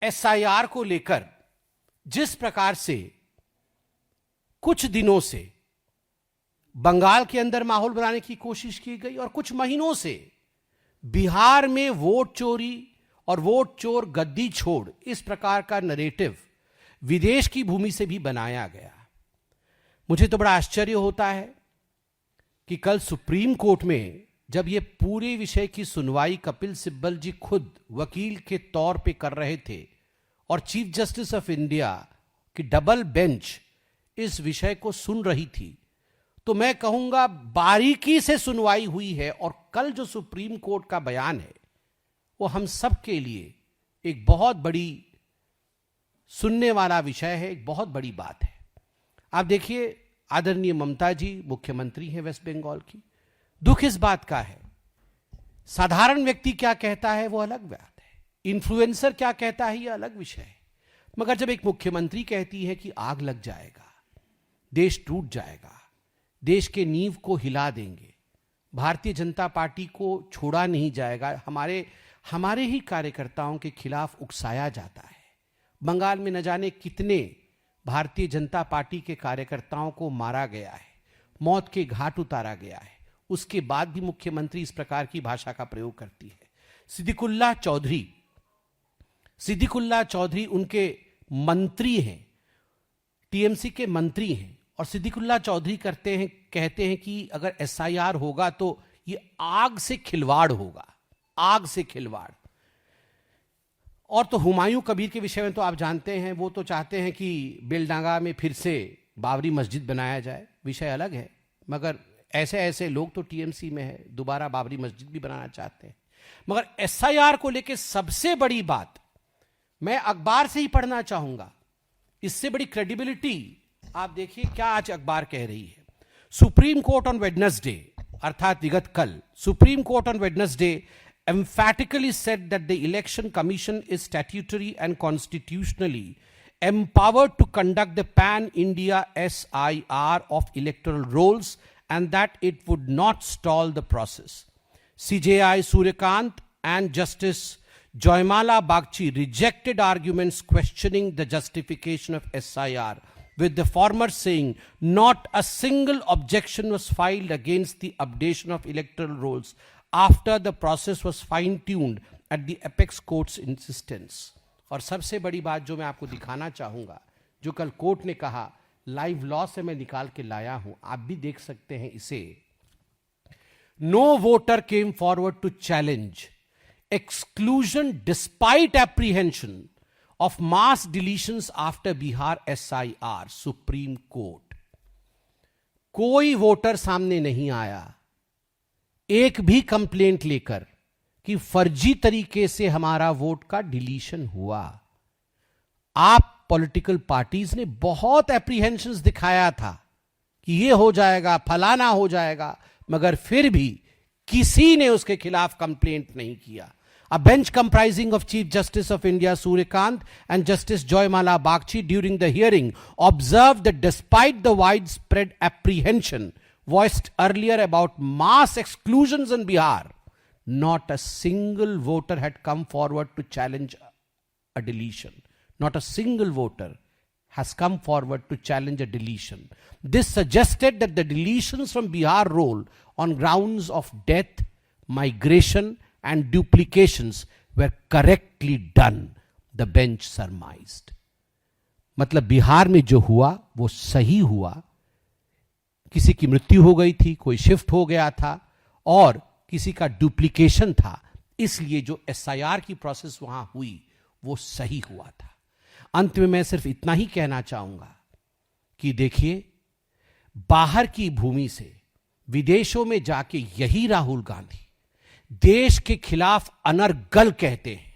SIR को लेकर जिस प्रकार से कुछ दिनों से बंगाल के अंदर माहौल बनाने की कोशिश की गई और कुछ महीनों से बिहार में वोट चोरी और वोट चोर गद्दी छोड़ इस प्रकार का नरेटिव विदेश की भूमि से भी बनाया गया। मुझे तो बड़ा आश्चर्य होता है कि कल सुप्रीम कोर्ट में जब ये पूरे विषय की सुनवाई कपिल सिब्बल जी खुद वकील के तौर पे कर रहे थे और चीफ जस्टिस ऑफ इंडिया की डबल बेंच इस विषय को सुन रही थी, तो मैं कहूंगा बारीकी से सुनवाई हुई है। और कल जो सुप्रीम कोर्ट का बयान है वो हम सब के लिए एक बहुत बड़ी सुनने वाला विषय है, एक बहुत बड़ी बात है। आप देखिए, आदरणीय ममता जी मुख्यमंत्री हैं वेस्ट बंगाल की। दुख इस बात का है, साधारण व्यक्ति क्या कहता है वो अलग बात है, इन्फ्लुएंसर क्या कहता है ये अलग विषय है, मगर जब एक मुख्यमंत्री कहती है कि आग लग जाएगा, देश टूट जाएगा, देश के नींव को हिला देंगे, भारतीय जनता पार्टी को छोड़ा नहीं जाएगा, हमारे ही कार्यकर्ताओं के खिलाफ उकसाया जाता है। बंगाल में न जाने कितने भारतीय जनता पार्टी के कार्यकर्ताओं को मारा गया है, मौत के घाट उतारा गया है, उसके बाद भी मुख्यमंत्री इस प्रकार की भाषा का प्रयोग करती है। सिद्दीकुल्लाह चौधरी उनके मंत्री हैं, टीएमसी के मंत्री हैं, और सिद्दीकुल्लाह चौधरी कहते हैं कि अगर एसआईआर होगा तो ये आग से खिलवाड़ होगा, आग से खिलवाड़। और तो हुमायूं कबीर के विषय में तो आप जानते हैं, वो तो चाहते हैं कि बेलडांगा में फिर से बाबरी मस्जिद बनाया जाए, विषय अलग है, मगर ऐसे लोग तो टीएमसी में है, दोबारा बाबरी मस्जिद भी बनाना चाहते हैं। मगर एसआईआर को लेकर सबसे बड़ी बात मैं अखबार से ही पढ़ना चाहूंगा, इससे बड़ी क्रेडिबिलिटी आप देखिए क्या आज अखबार कह रही है। सुप्रीम कोर्ट ऑन वेडनेसडे, अर्थात विगत कल, supreme court on Wednesday emphatically said that the election commission is statutory and constitutionally empowered to conduct the pan-India SIR of electoral rolls and that it would not stall the process. CJI Suryakant and Justice Joymala Bagchi rejected arguments questioning the justification of SIR, with the former saying not a single objection was filed against the updation of electoral rolls after the process was fine-tuned at the apex court's insistence. और सबसे बड़ी बात जो मैं आपको दिखाना चाहूंगा, जो कल कोर्ट ने कहा, लाइव लॉ से मैं निकाल के लाया हूं, आप भी देख सकते हैं इसे। No voter came forward to challenge exclusion despite apprehension of mass deletions after Bihar SIR, Supreme Court. कोई वोटर सामने नहीं आया एक भी कंप्लेंट लेकर कि फर्जी तरीके से हमारा वोट का डिलीशन हुआ। आप पॉलिटिकल पार्टीज ने बहुत एप्रीहेंशंस दिखाया था कि ये हो जाएगा, फलाना हो जाएगा, मगर फिर भी किसी ने उसके खिलाफ कंप्लेंट नहीं किया। A bench comprising of Chief Justice of India Suryakant and Justice Joymala Bagchi during the hearing observed that despite the widespread apprehension voiced earlier about mass exclusions in Bihar, not a single voter had come forward to challenge a deletion. Not a single voter has come forward to challenge a deletion. This suggested that the deletions from Bihar roll on grounds of death, migration, and duplications were correctly done, the bench surmised. मतलब बिहार में जो हुआ वो सही हुआ, किसी की मृत्यु हो गई थी, कोई शिफ्ट हो गया था और किसी का डुप्लीकेशन था, इसलिए जो एसआईआर की प्रोसेस वहां हुई वो सही हुआ था। अंत में मैं सिर्फ इतना ही कहना चाहूंगा कि देखिए, बाहर की भूमि से विदेशों में जाके यही राहुल गांधी देश के खिलाफ अनर्गल कहते हैं,